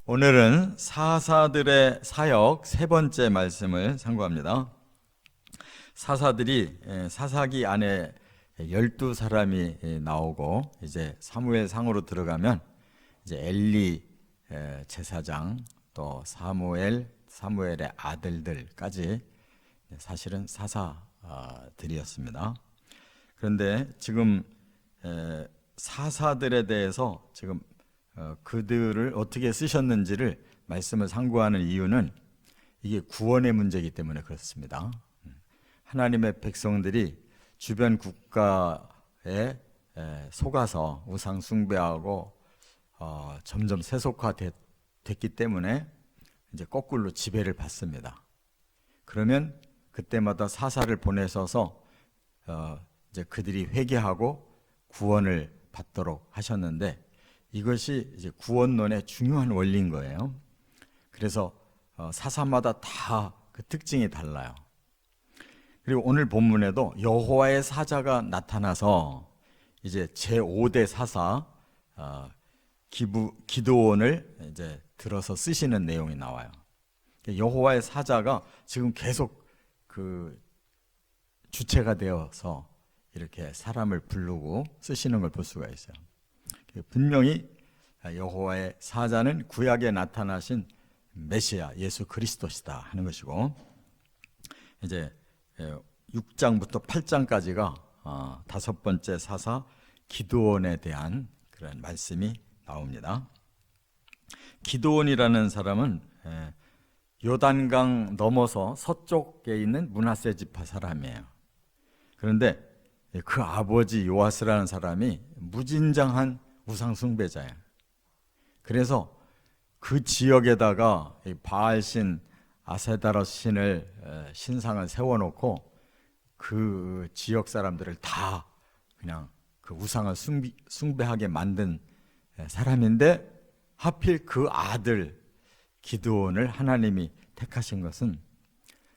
오늘은 사사들의 사역 세 번째 말씀을 상고합니다. 사사들이 사사기 안에 12사람이 나오고 이제 사무엘 상으로 들어가면 이제 엘리 제사장 또 사무엘의 아들들까지 사실은 사사들이었습니다. 그런데 지금 사사들에 대해서 지금 그들을 어떻게 쓰셨는지를 말씀을 상고하는 이유는 이게 구원의 문제이기 때문에 그렇습니다. 하나님의 백성들이 주변 국가에 속아서 우상 숭배하고 점점 세속화됐기 때문에 이제 거꾸로 지배를 받습니다. 그러면 그때마다 사사를 보내셔서 이제 그들이 회개하고 구원을 받도록 하셨는데 이것이 이제 구원론의 중요한 원리인 거예요. 그래서 사사마다 다 그 특징이 달라요. 그리고 오늘 본문에도 여호와의 사자가 나타나서 이제 제5대 사사 기드온을 이제 들어서 쓰시는 내용이 나와요. 여호와의 사자가 지금 계속 그 주체가 되어서 이렇게 사람을 부르고 쓰시는 걸 볼 수가 있어요. 분명히 여호와의 사자는 구약에 나타나신 메시아 예수 그리스도시다 하는 것이고, 이제 6장부터 8장까지가 다섯 번째 사사 기드온에 대한 그런 말씀이 나옵니다. 기드온이라는 사람은 요단강 넘어서 서쪽에 있는 므낫세 지파 사람이에요. 그런데 그 아버지 요아스라는 사람이 무진장한 우상 숭배자예요. 그래서 그 지역에다가 바알신 아세다롯 신을 신상을 세워놓고 그 지역 사람들을 다 그냥 그 우상을 숭배하게 만든 사람인데, 하필 그 아들 기드온을 하나님이 택하신 것은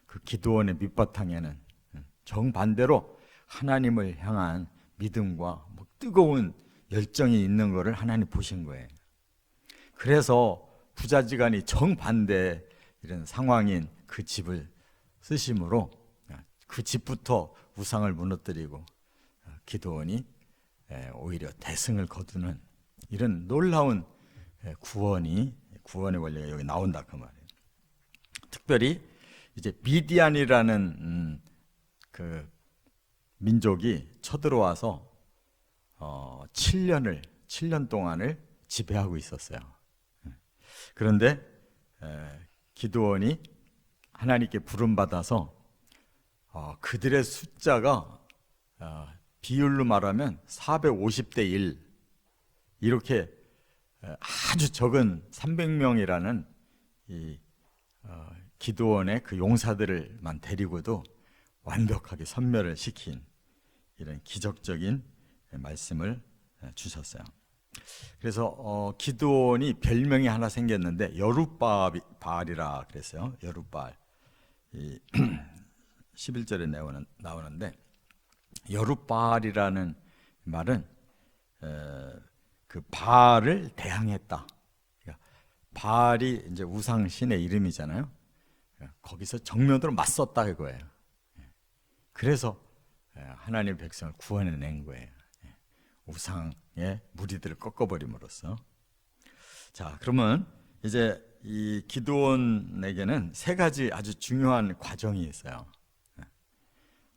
그 기드온의 밑바탕에는 정반대로 하나님을 향한 믿음과 뜨거운 열정이 있는 것을 하나님 보신 거예요. 그래서 부자지간이 정반대 이런 상황인 그 집을 쓰심으로 그 집부터 우상을 무너뜨리고 기드온이 오히려 대승을 거두는 이런 놀라운 구원의 원리가 여기 나온다 그 말이에요. 특별히 이제 미디안이라는 그 민족이 쳐들어와서 7년 동안을 지배하고 있었어요. 그런데 기드온이 하나님께 부름받아서 그들의 숫자가 비율로 말하면 450대 1 이렇게 아주 적은 300명이라는 이 기드온의 그 용사들만 데리고도 완벽하게 섬멸을 시킨 이런 기적적인 말씀을 주셨어요. 그래서 기드온이 별명이 하나 생겼는데 여룻바알이라 그랬어요. 여룻바알. 11절에 나오는데 여룻바알이라는 말은 그 바알을 대항했다. 그러니까 바알이 이제 우상신의 이름이잖아요. 거기서 정면으로 맞섰다 이거예요. 그래서 하나님의 백성을 구원해낸 거예요. 우상의 무리들을 꺾어버림으로써. 자, 그러면 이제 이 기드온에게는 세 가지 아주 중요한 과정이 있어요.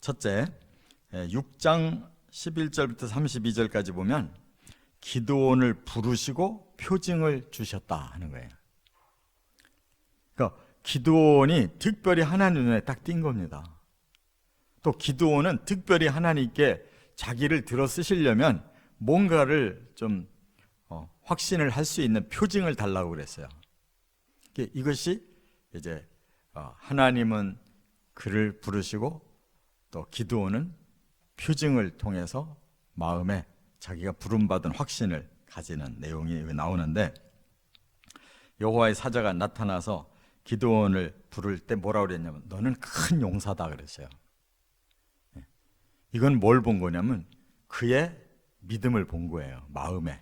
첫째, 6장 11절부터 32절까지 보면 기드온을 부르시고 표징을 주셨다 하는 거예요. 그러니까 기드온이 특별히 하나님 눈에 딱 띈 겁니다. 또 기드온은 특별히 하나님께 자기를 들어 쓰시려면 뭔가를 좀 확신을 할 수 있는 표징을 달라고 그랬어요. 이것이 이제 하나님은 그를 부르시고 또 기드온은 표징을 통해서 마음에 자기가 부름받은 확신을 가지는 내용이 나오는데, 여호와의 사자가 나타나서 기드온을 부를 때 뭐라고 그랬냐면 너는 큰 용사다 그랬어요. 이건 뭘 본 거냐면 그의 믿음을 본 거예요. 마음에.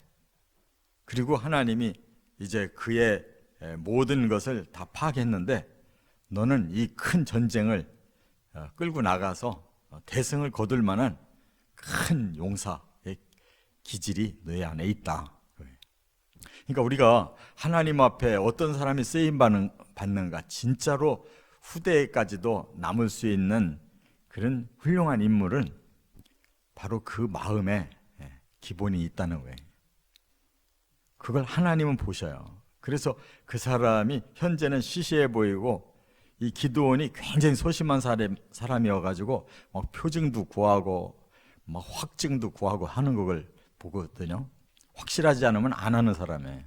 그리고 하나님이 이제 그의 모든 것을 다 파악했는데 너는 이 큰 전쟁을 끌고 나가서 대승을 거둘 만한 큰 용사의 기질이 너희 안에 있다. 그러니까 우리가 하나님 앞에 어떤 사람이 쓰임 받는가, 진짜로 후대까지도 남을 수 있는 그런 훌륭한 인물은 바로 그 마음에 기본이 있다는 거예요. 그걸 하나님은 보셔요. 그래서 그 사람이 현재는 시시해 보이고, 이 기드온이 굉장히 소심한 사람이어가지고 막 표징도 구하고 막 확증도 구하고 하는 걸 보거든요. 확실하지 않으면 안 하는 사람이에요.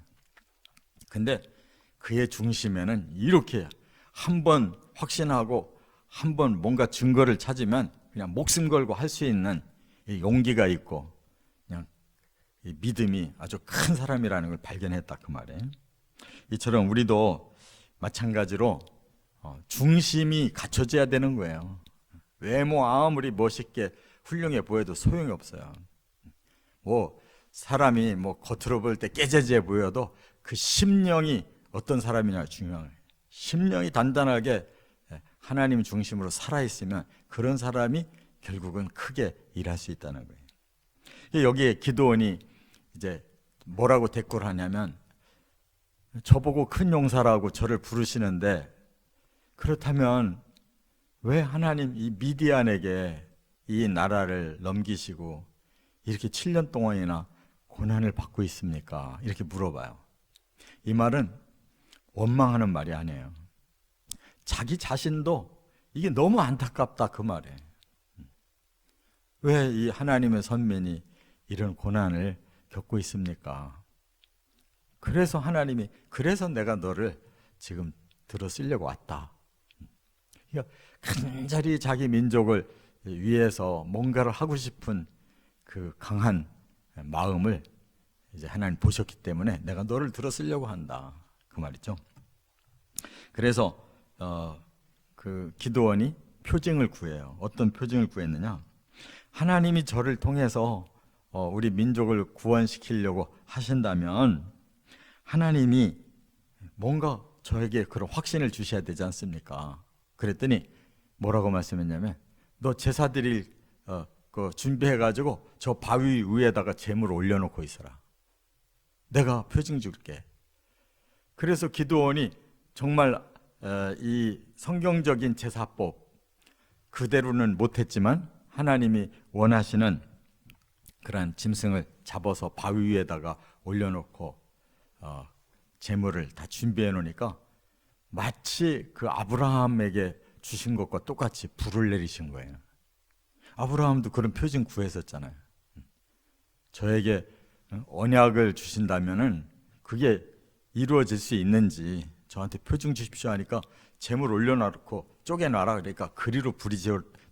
근데 그의 중심에는 이렇게 한번 확신하고 한번 뭔가 증거를 찾으면 그냥 목숨 걸고 할 수 있는 용기가 있고 그냥 믿음이 아주 큰 사람이라는 걸 발견했다, 그 말이에요. 이처럼 우리도 마찬가지로 중심이 갖춰져야 되는 거예요. 외모 아무리 멋있게 훌륭해 보여도 소용이 없어요. 뭐 사람이 뭐 겉으로 볼 때 깨재재 보여도 그 심령이 어떤 사람이냐 중요해요. 심령이 단단하게 하나님 중심으로 살아있으면 그런 사람이 결국은 크게 일할 수 있다는 거예요. 여기에 기드온이 이제 뭐라고 대꾸를 하냐면, 저보고 큰 용사라고 저를 부르시는데 그렇다면 왜 하나님 이 미디안에게 이 나라를 넘기시고 이렇게 7년 동안이나 고난을 받고 있습니까? 이렇게 물어봐요. 이 말은 원망하는 말이 아니에요. 자기 자신도 이게 너무 안타깝다, 그 말이에요. 왜 이 하나님의 선민이 이런 고난을 겪고 있습니까? 그래서 하나님이, 그래서 내가 너를 지금 들어 쓰려고 왔다. 그러니까 간절히 자기 민족을 위해서 뭔가를 하고 싶은 그 강한 마음을 이제 하나님 보셨기 때문에 내가 너를 들어 쓰려고 한다, 그 말이죠. 그래서 그 기드온이 표징을 구해요. 어떤 표징을 구했느냐? 하나님이 저를 통해서 우리 민족을 구원시키려고 하신다면 하나님이 뭔가 저에게 그런 확신을 주셔야 되지 않습니까? 그랬더니 뭐라고 말씀했냐면, 너 제사 드릴 그 준비해가지고 저 바위 위에다가 재물을 올려놓고 있어라. 내가 표징 줄게. 그래서 기드온이 정말 이 성경적인 제사법 그대로는 못했지만 하나님이 원하시는 그런 짐승을 잡아서 바위 위에다가 올려놓고 재물을 다 준비해 놓으니까 마치 그 아브라함에게 주신 것과 똑같이 불을 내리신 거예요. 아브라함도 그런 표징 구했었잖아요. 저에게 언약을 주신다면은 그게 이루어질 수 있는지 저한테 표징 주십시오 하니까 재물 올려놓고 쪼개놔라, 그러니까 그리로 불이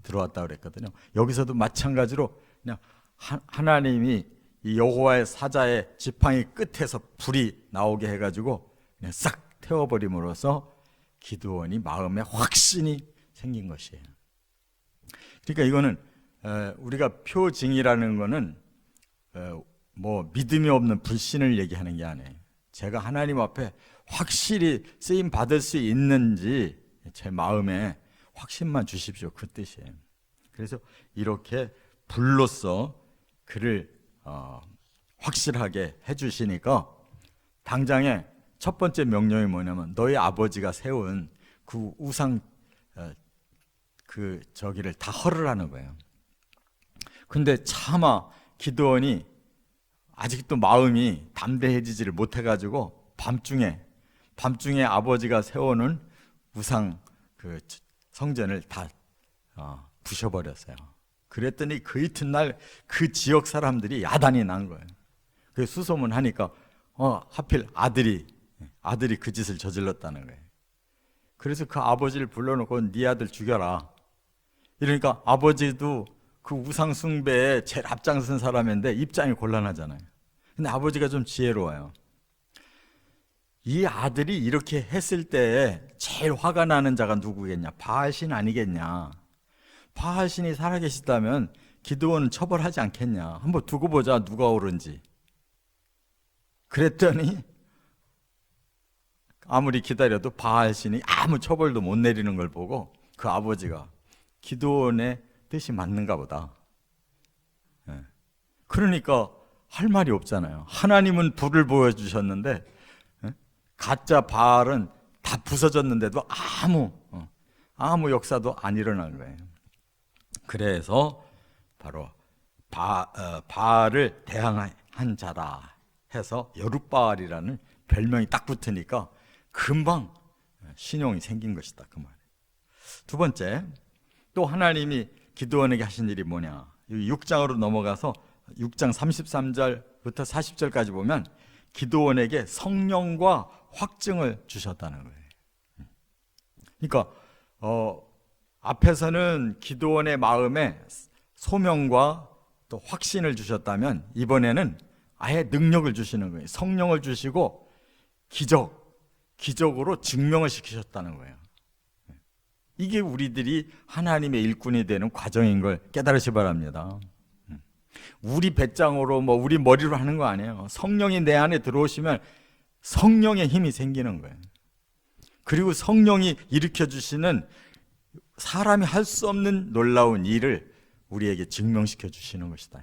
들어왔다 그랬거든요. 여기서도 마찬가지로 그냥 하나님이 이 여호와의 사자의 지팡이 끝에서 불이 나오게 해가지고 그냥 싹 태워버림으로써 기드온이 마음에 확신이 생긴 것이에요. 그러니까 이거는 우리가 표징이라는 거는 뭐 믿음이 없는 불신을 얘기하는 게 아니에요. 제가 하나님 앞에 확실히 쓰임 받을 수 있는지 제 마음에 확신만 주십시오, 그 뜻이에요. 그래서 이렇게 불로써 그를 확실하게 해주시니까 당장에 첫 번째 명령이 뭐냐면 너희 아버지가 세운 그 우상 그 저기를 다 헐으라는 거예요. 근데 차마 기드온이 아직도 마음이 담대해지지를 못해가지고 밤중에 아버지가 세워놓은 우상 그 성전을 다 부셔버렸어요. 그랬더니 그 이튿날 그 지역 사람들이 야단이 난 거예요. 그 수소문 하니까 하필 아들이 그 짓을 저질렀다는 거예요. 그래서 그 아버지를 불러놓고 네 아들 죽여라. 이러니까 아버지도 그 우상 숭배에 제일 앞장선 사람인데 입장이 곤란하잖아요. 근데 아버지가 좀 지혜로워요. 이 아들이 이렇게 했을 때 제일 화가 나는 자가 누구겠냐? 바알신 아니겠냐? 바알신이 살아계시다면 기드온은 처벌하지 않겠냐? 한번 두고 보자, 누가 옳은지. 그랬더니 아무리 기다려도 바알 신이 아무 처벌도 못 내리는 걸 보고 그 아버지가 기드온의 뜻이 맞는가 보다. 그러니까 할 말이 없잖아요. 하나님은 불을 보여주셨는데 가짜 바알은 다 부서졌는데도 아무 역사도 안 일어난 거예요. 그래서 바로 바알을 대항한 자다 해서 여룻바알이라는 별명이 딱 붙으니까 금방 신용이 생긴 것이다, 그 말이에요. 두 번째, 또 하나님이 기드온에게 하신 일이 뭐냐. 6장으로 넘어가서 6장 33절부터 40절까지 보면 기드온에게 성령과 확증을 주셨다는 거예요. 그러니까 앞에서는 기드온의 마음에 소명과 또 확신을 주셨다면 이번에는 아예 능력을 주시는 거예요. 성령을 주시고 기적으로 증명을 시키셨다는 거예요. 이게 우리들이 하나님의 일꾼이 되는 과정인 걸 깨달으시 바랍니다. 우리 배짱으로 우리 머리로 하는 거 아니에요. 성령이 내 안에 들어오시면 성령의 힘이 생기는 거예요. 그리고 성령이 일으켜 주시는 사람이 할 수 없는 놀라운 일을 우리에게 증명시켜 주시는 것이다.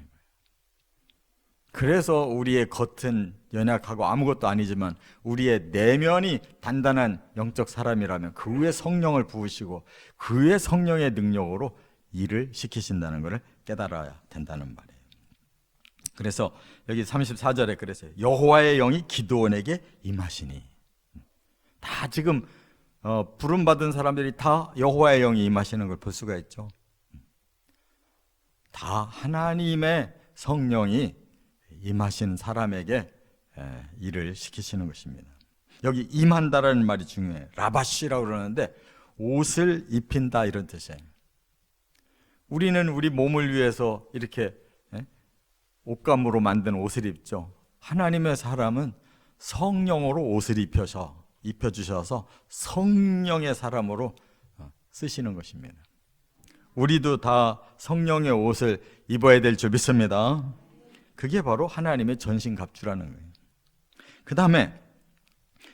그래서 우리의 겉은 연약하고 아무것도 아니지만 우리의 내면이 단단한 영적 사람이라면 그 위에 성령을 부으시고 그 위에 성령의 능력으로 일을 시키신다는 것을 깨달아야 된다는 말이에요. 그래서 여기 34절에 그랬어요. 여호와의 영이 기드온에게 임하시니. 다 지금 부름받은 사람들이 다 여호와의 영이 임하시는 걸 볼 수가 있죠. 다 하나님의 성령이 임하신 사람에게 일을 시키시는 것입니다. 여기 임한다라는 말이 중요해요. 라바시라고 그러는데 옷을 입힌다 이런 뜻이에요. 우리는 우리 몸을 위해서 이렇게 옷감으로 만든 옷을 입죠. 하나님의 사람은 성령으로 옷을 입혀주셔서 성령의 사람으로 쓰시는 것입니다. 우리도 다 성령의 옷을 입어야 될 줄 믿습니다. 그게 바로 하나님의 전신갑주라는 거예요. 그 다음에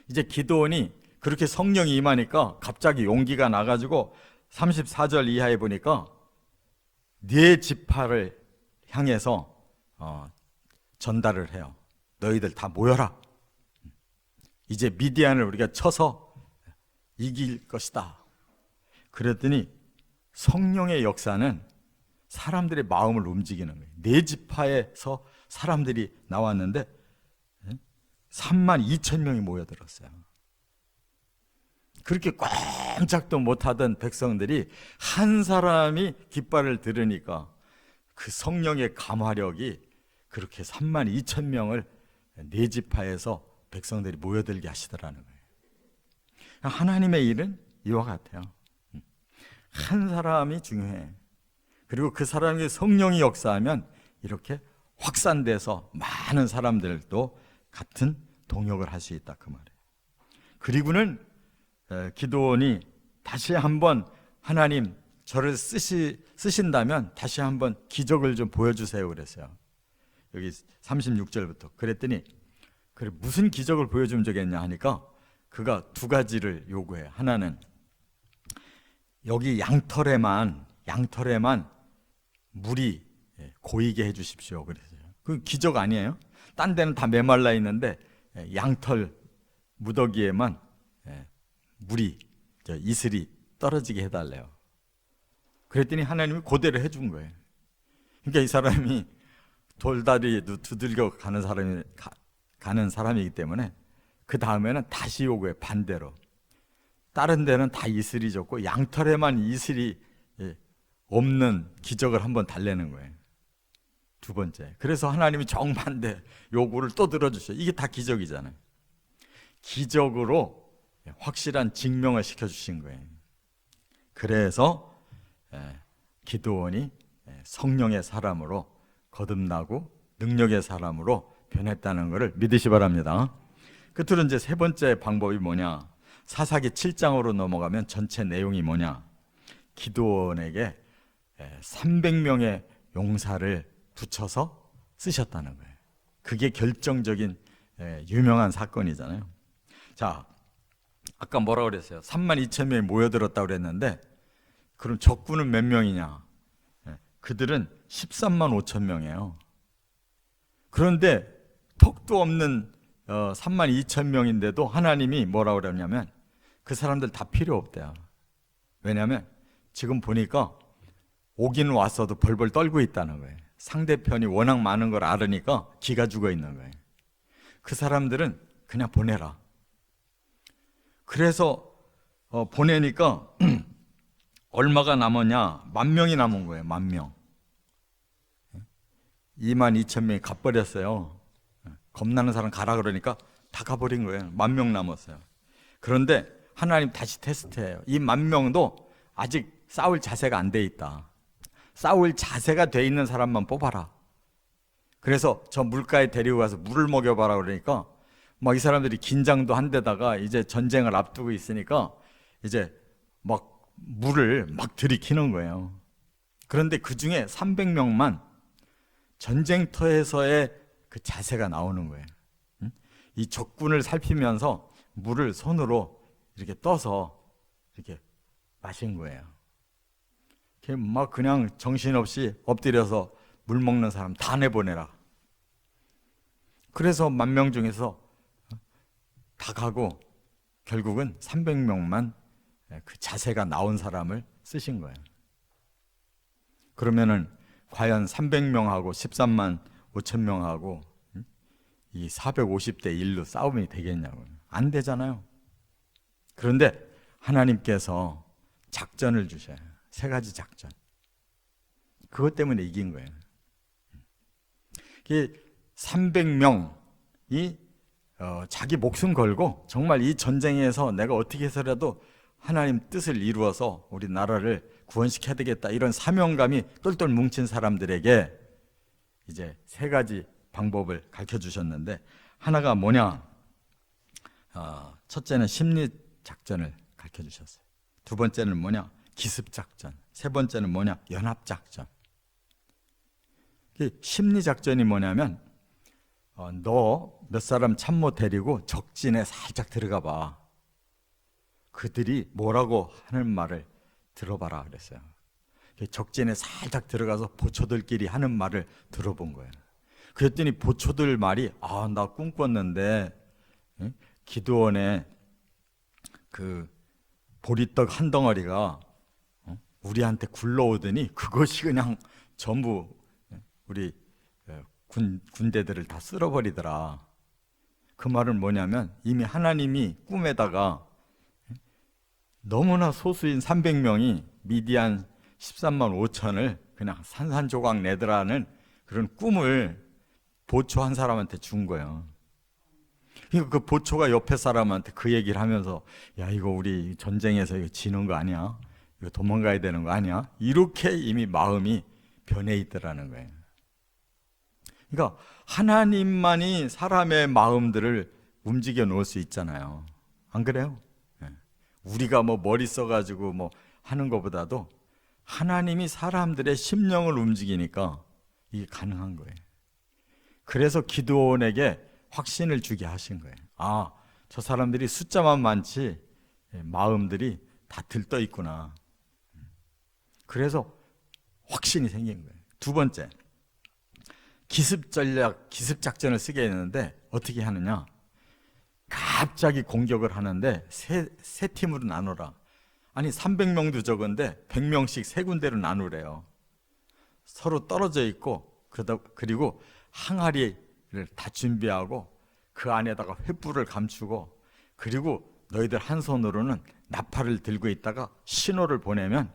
이제 기드온이 그렇게 성령이 임하니까 갑자기 용기가 나가지고 34절 이하에 보니까 네 지파를 향해서 전달을 해요. 너희들 다 모여라. 이제 미디안을 우리가 쳐서 이길 것이다. 그랬더니 성령의 역사는 사람들의 마음을 움직이는 거예요. 네 지파에서 사람들이 나왔는데 32,000명이 모여들었어요. 그렇게 꼼짝도 못하던 백성들이 한 사람이 깃발을 들으니까 그 성령의 감화력이 그렇게 32,000명을 네 지파에서 백성들이 모여들게 하시더라는 거예요. 하나님의 일은 이와 같아요. 한 사람이 중요해. 그리고 그 사람의 성령이 역사하면 이렇게 확산돼서 많은 사람들도 같은 동역을 할 수 있다 그 말이에요. 그리고는 기드온이 다시 한번 하나님 저를 쓰신다면 다시 한번 기적을 좀 보여주세요 그랬어요. 여기 36절부터 그랬더니 그래 무슨 기적을 보여주면 되겠냐 하니까 그가 두 가지를 요구해요. 하나는 여기 양털에만 물이 고이게 해주십시오 그랬어요. 그 기적 아니에요? 딴 데는 다 메말라 있는데 양털 무더기에만 물이 이슬이 떨어지게 해달래요. 그랬더니 하나님이 그대로 해준 거예요. 그러니까 이 사람이 돌다리에도 두들겨 가는 사람이기 때문에 그 다음에는 다시 요구해. 반대로 다른 데는 다 이슬이 졌고 양털에만 이슬이 없는 기적을 한번 달래는 거예요. 두 번째, 그래서 하나님이 정반대 요구를 또 들어주셔요. 이게 다 기적이잖아요. 기적으로 확실한 증명을 시켜주신 거예요. 그래서 기드온이 성령의 사람으로 거듭나고 능력의 사람으로 변했다는 것을 믿으시 바랍니다. 끝으로 이제 세 번째 방법이 뭐냐? 사사기 7장으로 넘어가면 전체 내용이 뭐냐? 기드온에게 300명의 용사를 붙여서 쓰셨다는 거예요. 그게 결정적인 유명한 사건이잖아요. 자, 아까 뭐라고 그랬어요? 3만 2천 명이 모여들었다고 그랬는데, 그럼 적군은 몇 명이냐? 그들은 13만 5천 명이에요. 그런데 턱도 없는 3만 2천 명인데도 하나님이 뭐라고 그러냐면 그 사람들 다 필요 없대요. 왜냐하면 지금 보니까 오기는 왔어도 벌벌 떨고 있다는 거예요. 상대편이 워낙 많은 걸 알으니까 기가 죽어 있는 거예요. 그 사람들은 그냥 보내라. 그래서 보내니까 얼마가 남았냐? 10,000명이 남은 거예요. 10,000명. 2만 2천 명이 가버렸어요. 겁나는 사람 가라 그러니까 다 가버린 거예요. 10,000명 남았어요. 그런데 하나님 다시 테스트해요. 이 10,000명도 아직 싸울 자세가 안 돼 있다. 싸울 자세가 돼 있는 사람만 뽑아라. 그래서 저 물가에 데리고 가서 물을 먹여봐라 그러니까 막 이 사람들이 긴장도 한 데다가 이제 전쟁을 앞두고 있으니까 이제 막 물을 막 들이키는 거예요. 그런데 그 중에 300명만 전쟁터에서의 그 자세가 나오는 거예요. 이 적군을 살피면서 물을 손으로 이렇게 떠서 이렇게 마신 거예요. 막 그냥 정신없이 엎드려서 물 먹는 사람 다 내보내라. 그래서 10,000명 중에서 다 가고 결국은 300명만 그 자세가 나온 사람을 쓰신 거예요. 그러면은 과연 300명하고 13만 5천 명하고 이 450대 1로 싸움이 되겠냐고요. 안 되잖아요. 그런데 하나님께서 작전을 주셔요. 3가지 작전. 그것 때문에 이긴 거예요. 300명이 자기 목숨 걸고 정말 이 전쟁에서 내가 어떻게 해서라도 하나님 뜻을 이루어서 우리 나라를 구원시켜야 되겠다, 이런 사명감이 똘똘 뭉친 사람들에게 이제 3가지 방법을 가르쳐 주셨는데, 하나가 뭐냐? 첫째는 심리 작전을 가르쳐 주셨어요. 2번째는 뭐냐? 기습 작전. 3번째는 뭐냐? 연합 작전. 심리 작전이 뭐냐면 너 몇 사람 참모 데리고 적진에 살짝 들어가 봐. 그들이 뭐라고 하는 말을 들어봐라 그랬어요. 적진에 살짝 들어가서 보초들끼리 하는 말을 들어본 거예요. 그랬더니 보초들 말이 나 꿈꿨는데 기드온의 그 보리떡 한 덩어리가 우리한테 굴러오더니 그것이 그냥 전부 우리 군대들을 다 쓸어버리더라. 그 말은 뭐냐면 이미 하나님이 꿈에다가 너무나 소수인 300명이 미디안 13만 5천을 그냥 산산조각 내더라는 그런 꿈을 보초 한 사람한테 준 거예요. 그 보초가 옆에 사람한테 그 얘기를 하면서 야, 이거 우리 전쟁에서 이거 지는 거 아니야? 이거 도망가야 되는 거 아니야? 이렇게 이미 마음이 변해 있더라는 거예요. 그러니까 하나님만이 사람의 마음들을 움직여 놓을 수 있잖아요. 안 그래요? 우리가 뭐 머리 써가지고 뭐 하는 것보다도 하나님이 사람들의 심령을 움직이니까 이게 가능한 거예요. 그래서 기드온에게 확신을 주게 하신 거예요. 저 사람들이 숫자만 많지 마음들이 다 들떠 있구나. 그래서 확신이 생긴 거예요. 2번째, 기습 전략, 기습 작전을 쓰게 했는데 어떻게 하느냐? 갑자기 공격을 하는데 세 팀으로 나누라. 아니 300명도 적은데 100명씩 3군데로 나누래요. 서로 떨어져 있고 그리고 항아리를 다 준비하고 그 안에다가 횃불을 감추고, 그리고 너희들 한 손으로는 나팔을 들고 있다가 신호를 보내면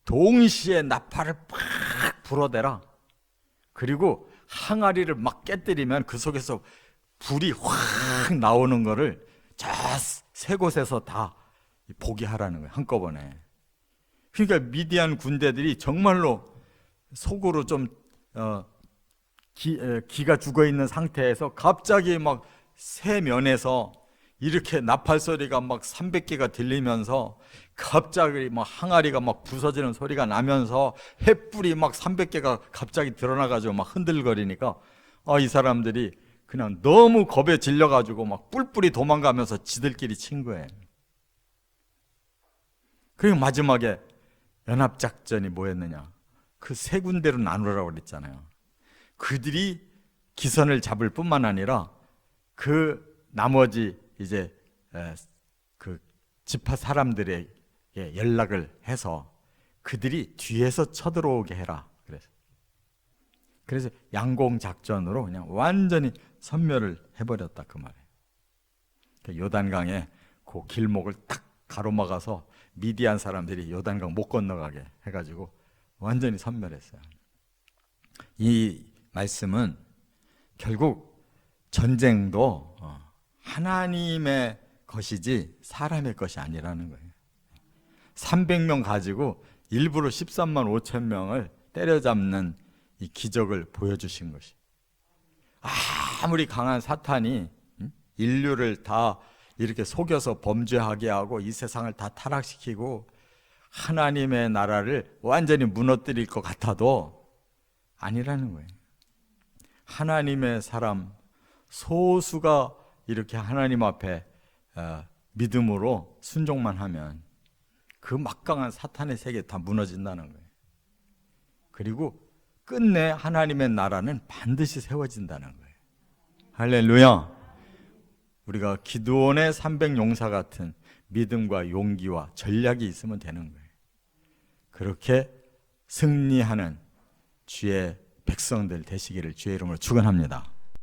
동시에 나팔을 팍 불어대라. 그리고 항아리를 막 깨뜨리면 그 속에서 불이 확 나오는 거를 저 세 곳에서 다 보게 하라는 거예요. 한꺼번에. 그러니까 미디안 군대들이 정말로 속으로 좀 기가 죽어 있는 상태에서 갑자기 막 세 면에서 이렇게 나팔 소리가 막 300개가 들리면서 갑자기 막 항아리가 막 부서지는 소리가 나면서 횃불이 막 300개가 갑자기 드러나가지고 막 흔들거리니까 이 사람들이 그냥 너무 겁에 질려가지고 막 뿔뿔이 도망가면서 지들끼리 친 거예요. 그리고 마지막에 연합작전이 뭐였느냐? 그 세 군데로 나누라고 그랬잖아요. 그들이 기선을 잡을 뿐만 아니라 그 나머지 이제 그 지파 사람들에게 연락을 해서 그들이 뒤에서 쳐들어오게 해라. 그래서 양공 작전으로 그냥 완전히 섬멸을 해버렸다 그 말이에요. 요단강에 그 길목을 딱 가로막아서 미디안 사람들이 요단강 못 건너가게 해가지고 완전히 섬멸했어요. 이 말씀은 결국 전쟁도 하나님의 것이지 사람의 것이 아니라는 거예요. 300명 가지고 일부러 13만 5천 명을 때려잡는 이 기적을 보여주신 것이, 아무리 강한 사탄이 인류를 다 이렇게 속여서 범죄하게 하고 이 세상을 다 타락시키고 하나님의 나라를 완전히 무너뜨릴 것 같아도 아니라는 거예요. 하나님의 사람 소수가 이렇게 하나님 앞에 믿음으로 순종만 하면 그 막강한 사탄의 세계 다 무너진다는 거예요. 그리고 끝내 하나님의 나라는 반드시 세워진다는 거예요. 할렐루야. 우리가 기드온의 300용사 같은 믿음과 용기와 전략이 있으면 되는 거예요. 그렇게 승리하는 주의 백성들 되시기를 주의 이름으로 축원합니다.